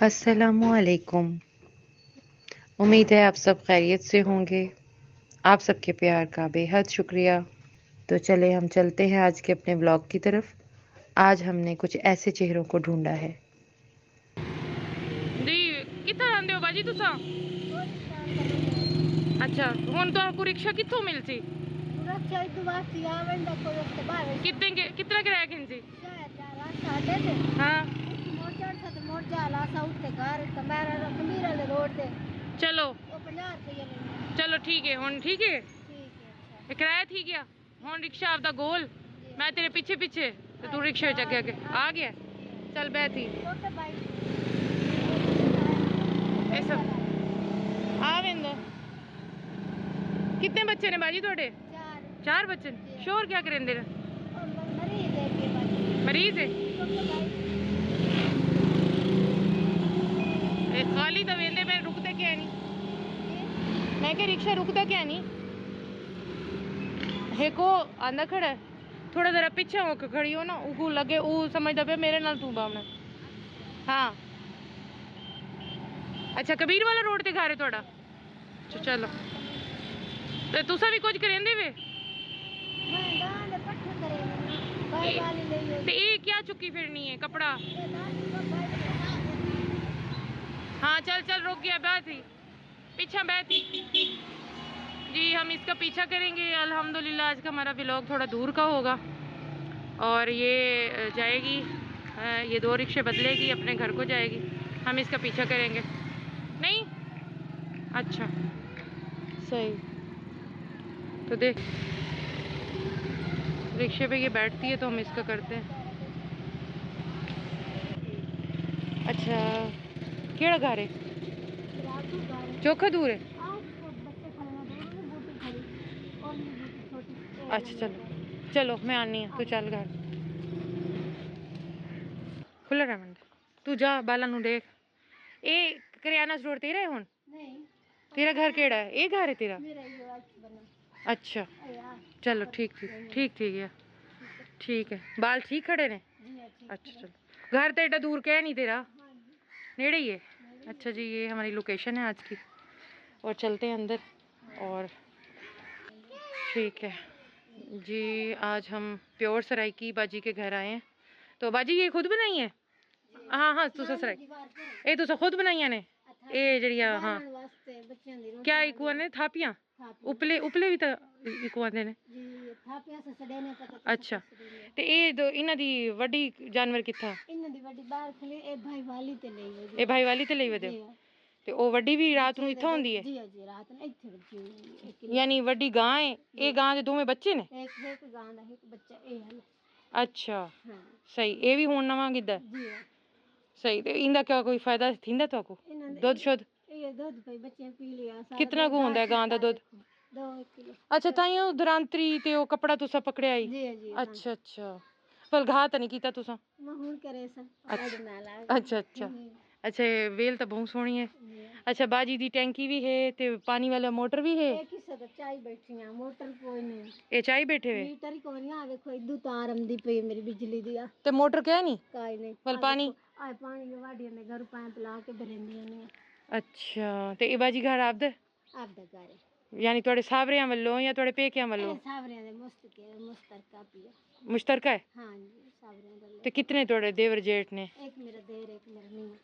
अस्सलामुअलैकुम। उम्मीद है आप सब खैरियत से होंगे। आप सबके प्यार का बेहद शुक्रिया। तो चले हम चलते हैं आज के अपने व्लॉग की तरफ। आज हमने कुछ ऐसे चेहरों को ढूंढा है। जी कित्थे रहंदे हो बाजी तुसा? अच्छा हुन तो आपको रिक्शा कित्थों मिल सी? कितने किराया खिंसी? हाँ चलो चलो ठीक है हुन ठीक है किराया थी गया हुन रिक्शा आपदा गोल मैं तेरे पीछे पीछे तो तू रिक्शे च अगे आ गया चल बैठी आ वेंदा कितने बच्चे ने बाजी थोड़े? चार बच्चे शोर क्या करेंदे ने? मरीज है खाली तो वेंदे में रुकते क्या नहीं मैं क्या रिक्शा रुकता क्या नहीं है को आंदा खड़ा है थोड़ा जरा पीछे होकर खड़ी हो ना उसको लगे वो समझदा पे मेरे नाल तू बावना हाँ अच्छा कबीर वाला रोड ते घर है थोड़ा चलो तो तुसा भी कुछ करेंदे वे ते ये क्या चुकी फिरनी है कपड़ा हाँ चल चल रुक गया बैठी पीछा बैठी जी हम इसका पीछा करेंगे अल्हम्दुलिल्लाह आज का हमारा व्लॉग थोड़ा दूर का होगा और ये जाएगी ये दो रिक्शे बदलेगी अपने घर को जाएगी हम इसका पीछा करेंगे नहीं अच्छा सही तो देख रिक्शे पे ये बैठती है तो हम इसका करते हैं अच्छा केड़ा घर है चोखा दूर है अच्छा चलो चलो मैं आनी है तू चल घर खुला रह मंड तू जा बाला नु देख ए करियाना स्टोर तेरा है हुन तेरा घर केड़ा है ये घर है तेरा अच्छा चलो ठीक ठीक ठीक ठीक है ठीक है बाल ठीक खड़े ने अच्छा चलो घर तो एडा दूर क्या नहीं तेरा नेड़े ही है अच्छा जी ये हमारी लोकेशन है आज की और चलते हैं अंदर और ठीक है जी आज हम प्योर सराय की बाजी के घर आए हैं तो बाजी ये खुद बनाई है हाँ हाँ तुसा सराय ये तुसा खुद बनाइया ने ये जड़िया हाँ क्या इकुआ ने थापियां उपले उपले भी तो इकुआ दे ने अच्छा ते ये दो इना दी वड्डी जानवर किथा ए भाई वाली ते लई वदे ते ओ वड्डी भी रात नु इत्थे होंदी है यानी वड्डी गां है ए गां दे दोवें बच्चे ने अच्छा सही ए भी हुन नवा गिद्दा सही ते इंदा क्या कोई फायदा थिंदा ताको दूध शुद्ध कितना को होंदा है गां दा दूध अच्छा ताइयो दरांतरी ते ओ कपड़ा तुसा पकड़े आई अच्छा अच्छा पर घा तो नहीं कीता तुसा अच्छा अच्छा अच्छा वेल तो बहुत सोहनी है अच्छा बाजी दी टैंकी भी है ते पानी वाला मोटर भी है ये चाय बैठे हुए ते मोटर क्या नहीं पर पानी अच्छा ते ये बाजी घर आप दे यानी थोड़े सावरियां वालों या थोड़े पेकियां वालों मुश्तरका है तो कितने थोड़े देवर जेठ ने एक मेरा देर एक मेरा मियां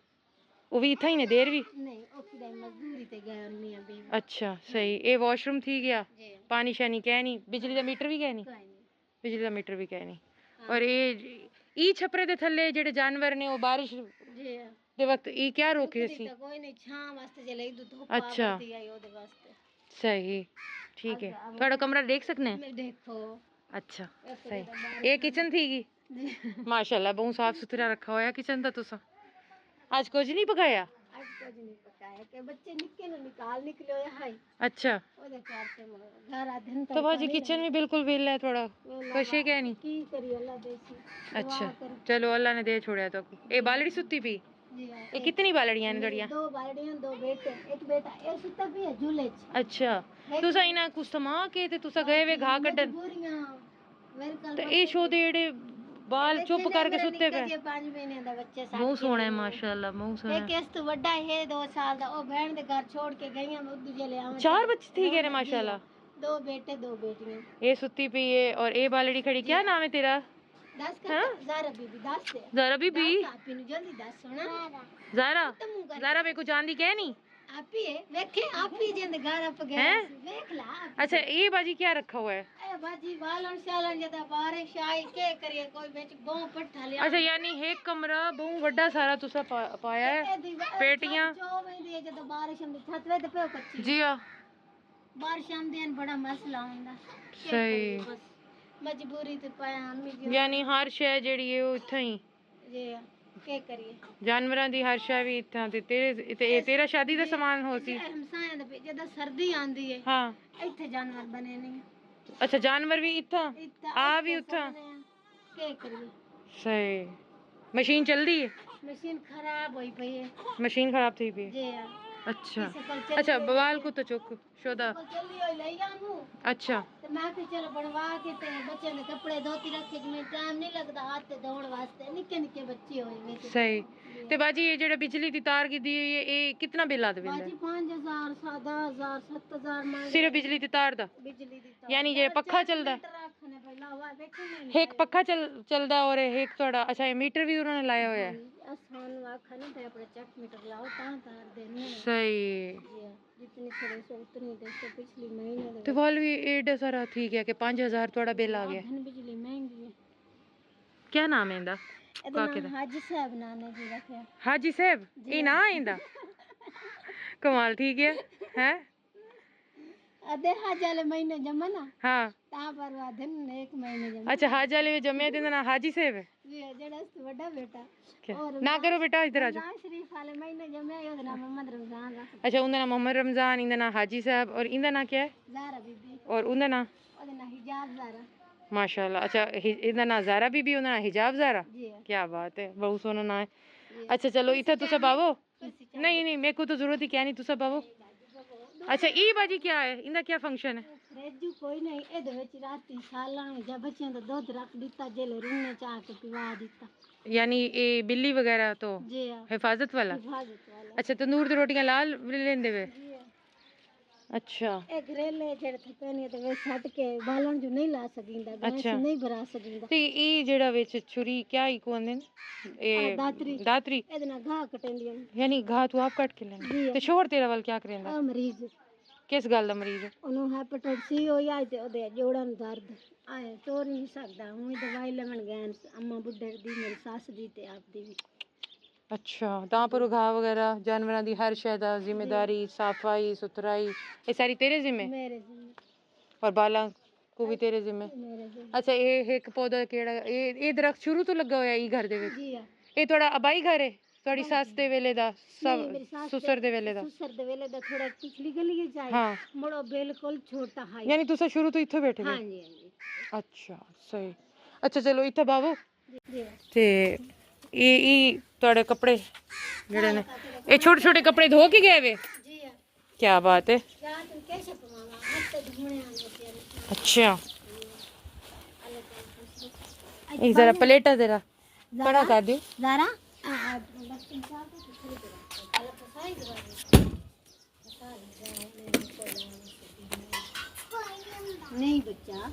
वो भी इतना ही ने देर भी नहीं ओकी मजदूरी ते गए मियां बीवी अच्छा सही ये वॉशरूम थी गया पानी शानी कह नहीं बिजली का मीटर भी कह नहीं बिजली का मीटर भी कह नहीं और ये ई छपरे दे थल्ले जेड़े जानवर ने वो बारिश दे वक्त ई क्या रोके सी कोई नहीं छां वास्ते चले धूप अच्छा सही ठीक है थोड़ा कमरा देख सकते हैं देखो अच्छा सही ये किचन थी की माशाल्लाह बहुत साफ सुथरा रखा हुआ है किचन तो तुसा आज कुछ नहीं पकाया के बच्चे निक्के ने निकले है अच्छा तो बाजी किचन में बिल्कुल वेला है थोड़ा कुछ क्या नहीं की करी अल्लाह देसी अच्छा चलो अल्लाह ने दे छोड़ा तो ए बालड़ी सुत्ती पी ये कितनी बालड़ियां ने थोड़ियां दो बालड़ियां दो बेटे एक बेटा ए सुत्ता भी है झूले अच्छा तुसा इना कुछ समा के ते तुसा गए वे घा कड्डन ते ए शो दे बाल चुप करके सुते पे 5 महीने ਦਾ ਬੱਚਾ बहुत सोहना है माशाल्लाह बहुत सोहना एक इस ਤੋਂ ਵੱਡਾ ਹੈ 2 ਸਾਲ ਦਾ ਉਹ ਭੈਣ ਦੇ ਘਰ ਛੋੜ ਕੇ ਗਈਆਂ ਮੈਂ ਦੂਜੇ ਲੈ ਆਵਾਂ 4 बच्चे ठीक है माशाल्लाह 2 बेटे 2 बेटियां ये सुती पई है और ये बालड़ी खड़ी क्या नाम है तेरा 10 का ज़ारा बीबी 10 से ज़ारा बीबी आपी नु जल्दी 10 सोना ज़ारा ज़ारा मेरे को जानदी कह नहीं आपी है देखे आपी जिंद घर आप गए देख ला अच्छा ये बाजी क्या रखा हुआ है ए बाजी वालन शालन जदा बारिश आई के करिए कोई बेच बहु पट्ठा ले अच्छा यानी एक कमरा बहु बड़ा सारा तुसा पाया है पेटियां जो में दे जदा बारिश हम छत वे ते पे कच्ची जी हां बारिश आंदे बड़ा मसला हुंदा सही मजबूरी ते पाया अम्मी यानी हर शय जेड़ी है वो इत्थे ही जी के करिए जानवरां दी हर शय भी इत्थे ते तेरे तेरा शादी दा सामान हो सी हमसायां दे जदा सर्दी आंदी है हां इत्थे जानवर बने नहीं अच्छा जानवर भी इत्था आ भी उठा के करिए सही मशीन चलदी है मशीन खराब होई पई है मशीन खराब थी पई जी अच्छा अच्छा बवाल को तो चुक शोदा चली होई ले आमू अच्छा ते मैं के चलो बनवा के ते बच्चे ने कपड़े धोती रखे कि मैं टाइम नहीं लगदा हाथ ते दौड़ वास्ते निक्के निक्के बच्चे होए में सही ते बाजी ये जेड़ा बिजली दी तार की दी ये कितना बिल आदे बाजी 5000 7000 7000 मांग सिर्फ बिजली दी तार दा बिजली दी तार यानी जे पक्खा चलदा रखने पहला हवा देखे एक पक्खा चलदा और एक थोड़ा अच्छा ये मीटर भी उन्होंने लाया होया है आसान वाखा ते अपने चक मीटर लाओ तार देने सही जितनी थोड़े से उतनी देते पिछली महीने तो बोल भी एडा सारा ठीक है कि 5000 थोड़ा बिल आ गया बिजली महंगी है क्या नाम है इंदा हाजी साहब नाने जी रखे हाजी साहब ये ना इंदा कमाल ठीक है हैं अदे हाज वाले महीने जमा ना हां ता पर वादन 1 महीने जमा अच्छा हाज वाले जमे दिन ना हाजी साहब जी जेड़ा बड़ा बेटा और ना करो बेटा इधर आ जाओ शरीफ वाले महीने जमे ओदा नाम मोहम्मद रमजान रख अच्छा उनका नाम मोहम्मद रमजान इंदा नाम हाजी साहब और इंदा नाम क्या है ज़ारा बीबी और उनका नाम ओदा नाम हिजाब ज़ारा माशाल्लाह अच्छा इंदा नाम ज़ारा बीबी उनका नाम हिजाब ज़ारा जी क्या बात है बहुत सोना नाम है अच्छा चलो इथे तुसा बावो नहीं नहीं मेरे को तो जरूरत ही क्या नहीं तुसा बावो अच्छा ई बाजी क्या है इंदा क्या फंक्शन है फ्रिज कोई नहीं एदे विच राती सालां जब बच्चों दा दूध रख दिता जेले रूने चाह के पिवा दिता यानी ये बिल्ली वगैरह तो जी हिफाजत वाला अच्छा तंदूर दी रोटियां लाल लेंदे वे अच्छा एक रेले जेड़ थपेने ते वे छट के बालन जो नहीं ला सकिंदा गैस अच्छा नहीं भरा सकिंदा ते ई जेड़ा विच छुरी क्या ही कोंदे ए दातरी एदे ना घा कटेंदियां यानी घा तू आप काट के लेंदा ते शोर तेरा वाल क्या करेंदा मरीज किस गल दा मरीज ओनू हेपेटाइटिस सी हो या ते ओदे जोड़ां दर्द आए तोड़ नहीं सकदा हूं दवाई लेवन गए अम्मा बुड्ढे दी मेरी सास दी ते आप दी भी अच्छा तां पर घा वगैरह जानवरां दी हर शय दा जिम्मेदारी सफाई सुथराई ये सारी तेरे जिम्मे मेरे जिम्मे और बाला को भी तेरे जिम्मे मेरे जिम्मे अच्छा ये एक पौधा केड़ा ये दरख्त शुरू तो लगा होया ई घर दे विच जी ये थोड़ा अबाई घर है थोड़ी सस दे वेले दा सब सुसर दे वेले दा थोड़ा पिछली गली है जाए हाँ मोड़ो बिल्कुल छोटा है यानी तुसा शुरू तो इत्थे बैठे हां जी हां जी अच्छा सही अच्छा चलो इत्थे बाबू जी ते ई तोड़े कपड़े जेड़े ने ये छोटे छोटे कपड़े धो के गए वे जी क्या बात है क्या तुम कैसे पवावा हफ्ते धुने आने अच्छा एक जरा प्लेटा तेरा बड़ा कर दियो जरा नहीं बच्चा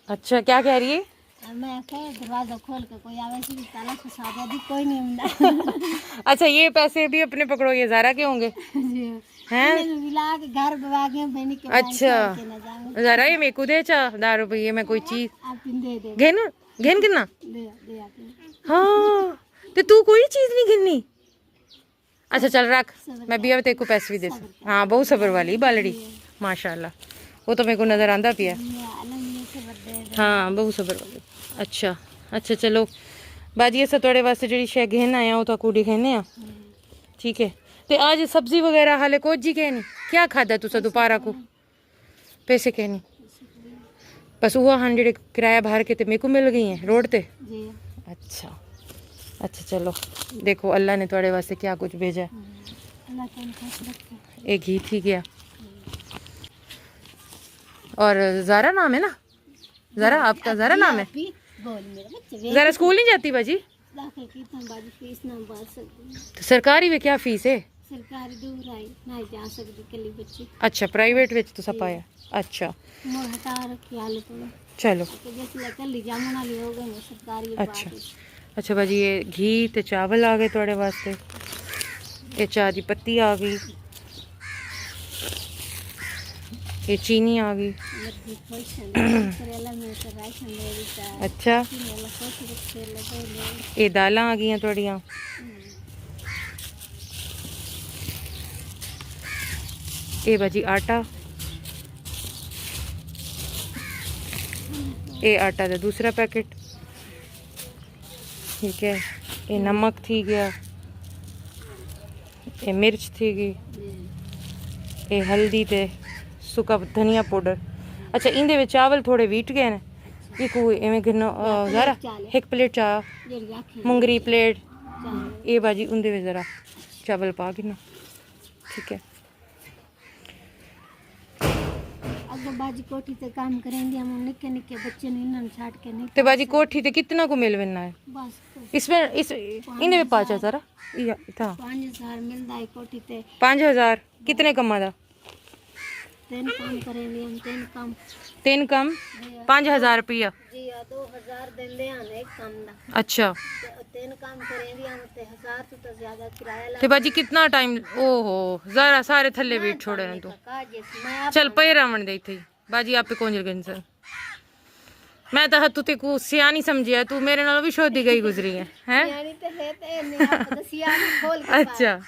अच्छा क्या कह रही है मैं कह दरवाजा खोल के कोई आवे सी ताला फसा दे दी कोई नहीं हुंदा अच्छा ये पैसे भी अपने पकड़ो ये ज़ारा के होंगे हैं मिला के घर बवा के बहनी के अच्छा ज़ारा ये मेरे को दे चा 10 रुपये में कोई चीज आप दे दे घेन कितना दे हाँ तो तू कोई चीज नहीं गिननी अच्छा चल रख मैं भी अब तेरे को पैसे भी दे हाँ बहुत सबर वाली बालड़ी माशाल्लाह वो तो मेरे को नजर आंदा पिया हाँ बहुत सबर वाली अच्छा अच्छा चलो बाजी अस थोड़े वास्ते जी शै घेन आया वो तो कूड़ी खेने आ ठीक है तो आज सब्जी वगैरह हाले कुछ जी कह नहीं क्या खादा तुसा दोपहरा को पैसे कह नहीं बस वो हाँ जेडे किराया भर के ते मेरे को मिल गई हैं रोड ते अच्छा अच्छा चलो देखो अल्लाह ने थोड़े वास्ते क्या कुछ भेजा एक घी थी गया और ज़ारा नाम है ना ज़ारा आपका ज़ारा नाम है बोल मेरे बच्चे जरा स्कूल नहीं जाती बाजी? दाखिल की था बाजी फीस ना भर सकती, तो सरकारी में क्या फीस है? सरकारी दूर आई ना जा सकती कली बच्ची। अच्छा प्राइवेट विच तुसा पाया? अच्छा मोर हटा रखी हाल तो चलो तो जैसे कली जामुन वाली हो गई सरकारी अच्छा अच्छा बाजी ये घी ते चावल आ गए थोड़े वास्ते, ये चाय दी पत्ती आ गई, ये चीनी आ गई। लड्डू खुश है करेला में तो राशन ले देता अच्छा मेला खुश रखे लगे ले ये दालां आ गई थोड़ियां, ये बाजी आटा, ये आटा का दूसरा पैकेट, ठीक है। ये नमक थी गया, ये मिर्च थी गई, ये हल्दी ते सुका धनिया पाउडर। अच्छा इंदे विच चावल थोड़े वीट गए ने, एक इवें गिनो जरा एक प्लेट चा मुंगरी प्लेट, ये बाजी उंदे विच जरा चावल पा गिनो, ठीक है। अगर बाजी कोठी ते काम करेंगे हम निके निके बच्चे ने इन्हन छाट के नहीं ते बाजी कोठी ते कितना को मिल बनना है? बस इसमें इस इनमें भी 5,000 था 5,000 मिलता है कोठी ते 5,000 कितने कमा दा? 3 काम करेंगे हम 3 काम 3 कम 5,000 रुपया जी 2,000 देंदे हैं एक काम दा। अच्छा 3 काम करेंगे हम ते 1,000 तो ज्यादा किराया ते बाजी कितना टाइम? ओहो जरा सारे थल्ले वेट छोड़े ने तू, चल पे रावण दे इथे बाजी आपे कौन जगन सर मैं तो तू ते को सियानी समझिया, तू मेरे नाल भी शोधी गई गुजरी है यानी ते है ते ने आप दसिया खोल के अच्छा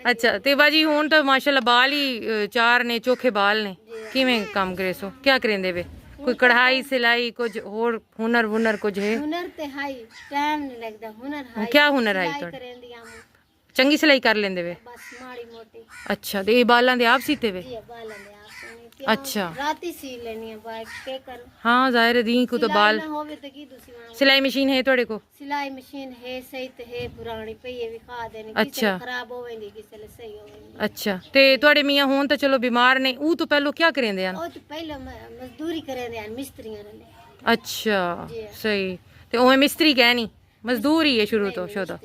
अच्छा ते बाजी हुन तो माशाल्लाह बाल ही 4 ने चोखे बाल ने, किवें काम करे सो क्या करेंदे वे? कोई कढ़ाई सिलाई कुछ और हुनर हुनर कुछ है? हुनर ते हाई टाइम नहीं लगदा, हुनर हाई क्या हुनर है सिलाई तो करेंदी हम चंगी सिलाई कर लेंदे वे? बस माड़ी मोटी अच्छा ते ये बालां दे आप सीते वे? जी बालन दे आप अच्छा राती सी लेनी है बाइक के कर हाँ जाहिर है दी को तो बाल ना होवे तो की दूसरी मां सिलाई मशीन है थोड़े को? सिलाई मशीन है सही तो है पुरानी पे ये भी खा देनी अच्छा खराब होवेंगी किसे सही होवेंगी। अच्छा ते थोड़े मियां होन तो चलो बीमार ने ऊ तो पहलो क्या करेंदे हन? ओ तो पहले मजदूरी करेंदे हन मिस्त्रियां ने। अच्छा सही ते ओए मिस्त्री कह नहीं मजदूर ही है शुरू तो शोदा।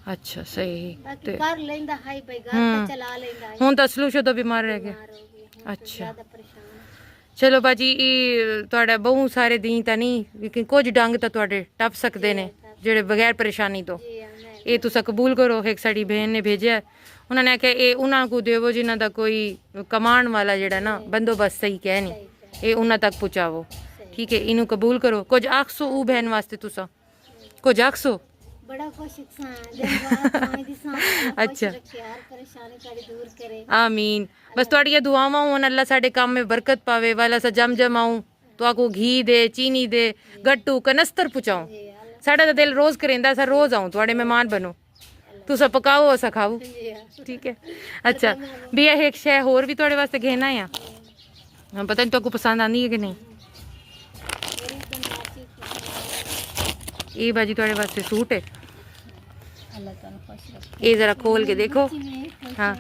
अच्छा सही ते कर लेंदा हाई भाई घर पे चला लेंदा हुन तो असलू शोदा बीमार रह गया। अच्छा चलो बाजी ਤੁਹਾਡਾ ਬਹੁਤ ਸਾਰੇ दी ਤਾਂ ਨਹੀਂ लेकिन कुछ डंग ਤਾਂ ਤੁਹਾਡੇ ਟੱਪ ਸਕਦੇ ਨੇ ਜਿਹੜੇ ਬਗੈਰ ਪਰੇਸ਼ਾਨੀ ਤੋਂ ਇਹ ਤੁਸੀਂ ਕਬੂਲ ਕਰੋ। ਇੱਕ ਸਾਡੀ ਬਹਿਨ ਨੇ ਭੇਜਿਆ, ਉਹਨਾਂ ਨੇ ਕਿਹਾ ਇਹ ਉਹਨਾਂ ਕੋ ਦੇਵੋ ਜਿਨ੍ਹਾਂ ਦਾ ਕੋਈ ਕਮਾਉਣ ਵਾਲਾ ਜਿਹੜਾ ਨਾ ਬੰਦੋਬਸਤ ਸਹੀ ਕਹਿ ਨਹੀਂ, ਇਹ ਉਹਨਾਂ ਤੱਕ ਪਹੁੰਚਾਵੋ, ਠੀਕ ਹੈ। ਇਹਨੂੰ ਕਬੂਲ ਕਰੋ। ਕੁਝ ਆਖਸੋ ਉਹ ਬਹਿਨ ਵਾਸਤੇ ਤੁਸੀਂ ਕੁਝ ਆਖਸੋ। बड़ा खुश अच्छा आमीन। बस थोड़ी दुआवां होन अल्लाह साडे काम में बरकत पावे वाला सा जम जम आऊं तो आको घी दे चीनी दे गट्टू कनस्तर पुचाऊं। साडा तो दिल रोज करेंदा सा रोज आऊं थोड़े मेहमान बनो, तुसा पकाओ असा खाओ, ठीक है। अच्छा भी एक शै होर भी थोड़े वास्ते घेना है, पता नहीं तो पसंद आंदी है कि नहीं। ये बाजी थोड़े वास्ते सूट है, ये जरा खोल के देखो। हाँ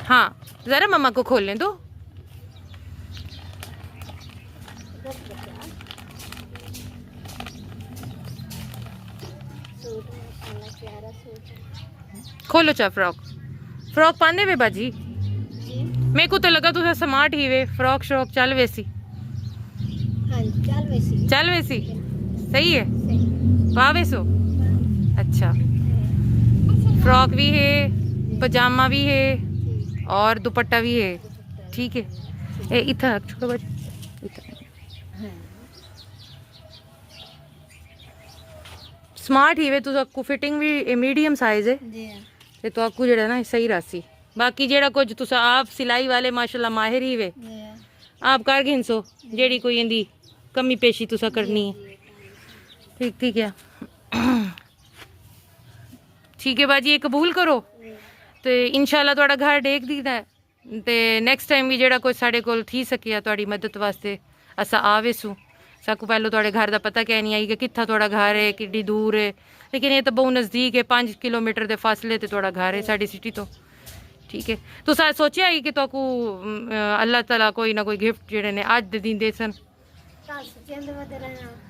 हाँ जरा मम्मा को खोलने दो। खोलो चा फ्रॉक फ्रॉक पाने वे बाजी, मेरे को तो लगा तुझे स्मार्ट ही वे फ्रॉक श्रॉक चल वैसी। चल वैसी सही है पावे सो। अच्छा फ्रॉक भी है पजामा भी है और दुपट्टा भी है, ठीक है। ए इतना छोड़ो बच्चे, स्मार्ट ही वे तुझे को फिटिंग भी मीडियम साइज है ते तो आपको जेड़ा ना सही रासी। बाकी जेड़ा कुछ तुसा आप सिलाई वाले माशाल्लाह माहिर ही वे, आप कर गिनसो जेड़ी कोई इंदी कमी पेशी तुसा करनी है, ठीक ठीक है। ठीक है बाजी ये कबूल करो तो इंशाल्लाह थोड़ा घर देख दीदा है ते नेक्स्ट टाइम भी जेड़ा कोई साढ़े कोल थी सकिया थोड़ी मदद वास्ते असा आवे सू। साकू पहलो थोड़े घर का पता क्या नहीं आई कि कितना थोड़ा घर है कि दूर है, लेकिन ये तो बहुत नज़दीक है 5 किलोमीटर के फासले ते थोड़ा घर है साड़ी सिटी तो, ठीक है। तो साथ सोचा ही कि तो को अल्लाह ताला कोई ना कोई गिफ्ट जेड़े ने आज दे दींदे सन।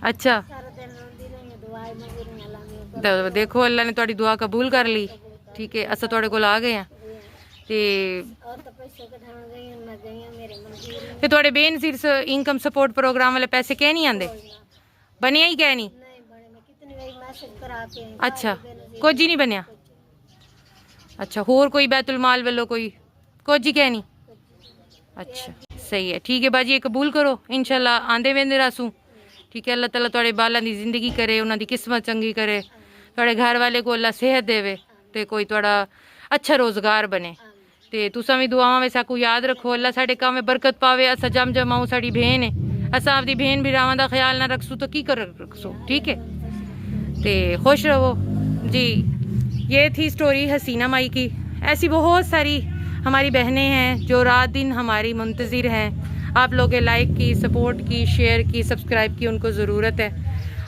अच्छा तो देखो अल्लाह ने तुम्हारी दुआ कबूल कर ली। ठीक है, असा तुहाडे कोल आ गए हैं ते तुहाडे बेनजीर इनकम सपोर्ट प्रोग्राम वाले पैसे कह नहीं आंदे? बनिया ही कह नहीं? अच्छा कुछ ही नहीं बनया। अच्छा होर कोई बैतुल माल वालों कोई कुछ ही कह नहीं? अच्छा सही है, ठीक है बाजी, ये कबूल करो इंशाल्लाह आंदे वेंदे रासू। ठीक है, अल्लाह ताला तुहाडे बालां दी जिंदगी करे, उन्हां दी किस्मत चंगी करे, तुहाडे घर वाले को अल्लाह सेहत देवे ते कोई तुहाडा अच्छा रोजगार बने। ते तुसां भी दुआवां में साकू याद रखो, अल्लाह साडे काम में बरकत पावे। असा जम जमाऊं साडी बहन है, असा आपदी बहन भरावां दा ख्याल ना रखसू तो की कर रखसू। ठीक है, ते खुश रहो जी। ये थी स्टोरी हसीना माई की। ऐसी बहुत सारी हमारी बहनें हैं जो रात दिन हमारी मुंतज़िर हैं। आप लोगों के लाइक की, सपोर्ट की, शेयर की, सब्सक्राइब की उनको ज़रूरत है।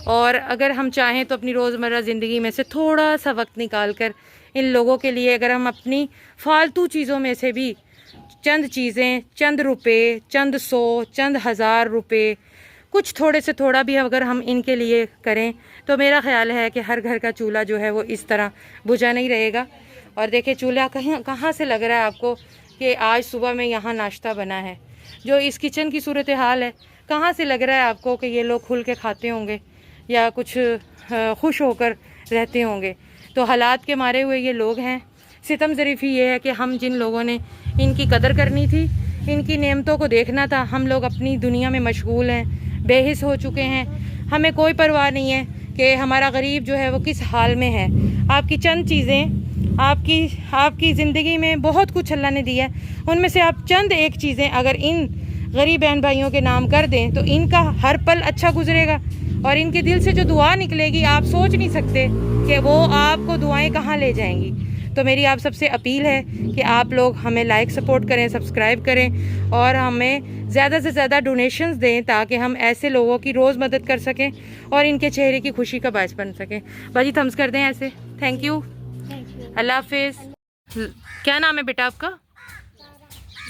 और अगर हम चाहें तो अपनी रोज़मर्रा ज़िंदगी में से थोड़ा सा वक्त निकाल कर इन लोगों के लिए अगर हम अपनी फालतू चीज़ों में से भी चंद चीज़ें, चंद रुपए, चंद 100, चंद 1000 रुपए, कुछ थोड़े से थोड़ा भी अगर हम इनके लिए करें तो मेरा ख्याल है कि हर घर का चूल्हा जो है वो इस तरह बुझा नहीं रहेगा। और देखिए चूल्हा कहाँ से लग रहा है आपको कि आज सुबह में यहाँ नाश्ता बना है। जो इस किचन की सूरत हाल है, कहाँ से लग रहा है आपको कि ये लोग खुल के खाते होंगे या कुछ खुश होकर रहते होंगे। तो हालात के मारे हुए ये लोग हैं। सितम ज़रीफ़ी ये है कि हम जिन लोगों ने इनकी कदर करनी थी, इनकी नेमतों को देखना था, हम लोग अपनी दुनिया में मशगूल हैं, बेहिस हो चुके हैं। हमें कोई परवाह नहीं है कि हमारा गरीब जो है वो किस हाल में है। आपकी चंद चीज़ें, आपकी ज़िंदगी में बहुत कुछ अल्लाह ने दिया है, उनमें से आप चंद एक चीज़ें अगर इन गरीब बहन भाइयों के नाम कर दें तो इनका हर पल अच्छा गुजरेगा। और इनके दिल से जो दुआ निकलेगी आप सोच नहीं सकते कि वो आपको दुआएं कहाँ ले जाएंगी। तो मेरी आप सबसे अपील है कि आप लोग हमें लाइक सपोर्ट करें, सब्सक्राइब करें और हमें ज़्यादा से ज़्यादा डोनेशंस दें ताकि हम ऐसे लोगों की रोज़ मदद कर सकें और इनके चेहरे की खुशी का बायस बन सकें। बाजी थम्स कर दें ऐसे। थैंक यू, अल्लाह हाफिज़। क्या नाम है बेटा आपका?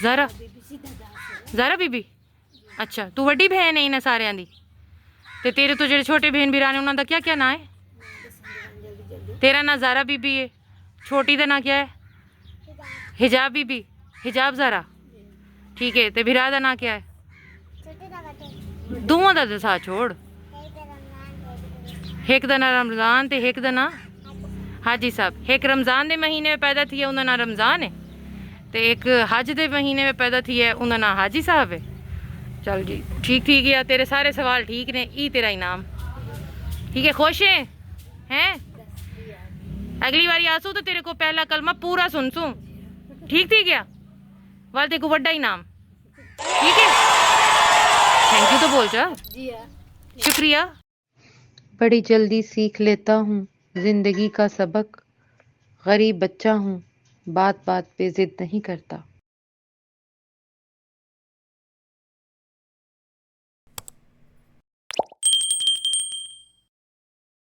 ज़ारा। ज़ारा बीबी। अच्छा तू वड्डी बहन है इन्हें सारियां दी ते तेरे तो जेडे छोटे बहन भरा ने उन्हों दा क्या क्या ना है? तेरा ना ज़ारा बीबी है, छोटी का ना क्या है? हिजाब बीबी, हिजाब ज़ारा। ठीक है, ते भरा दा ना क्या है? दोवां दा दसा छोड़, एक दा ना रमज़ान ते एक दा ना हाजी साहब। एक रमज़ान दे महीने में पैदा थी है, उनका ना रमज़ान है, ते एक हज दे महीने में पैदा थी है, उनका ना हाजी साहब है। चल जी ठीक ठीक है, तेरे सारे सवाल ठीक ने, ई तेरा इनाम। ठीक है, खुश हैं? अगली बारी आसू तो तेरे को पहला कलमा पूरा सुनसू। ठीक ठीक है, वाल तेरे को वड्डा इनाम। ठीक है, थैंक यू तो बोल जा। शुक्रिया। बड़ी जल्दी सीख लेता हूँ जिंदगी का सबक, गरीब बच्चा हूँ, बात बात पे जिद नहीं करता।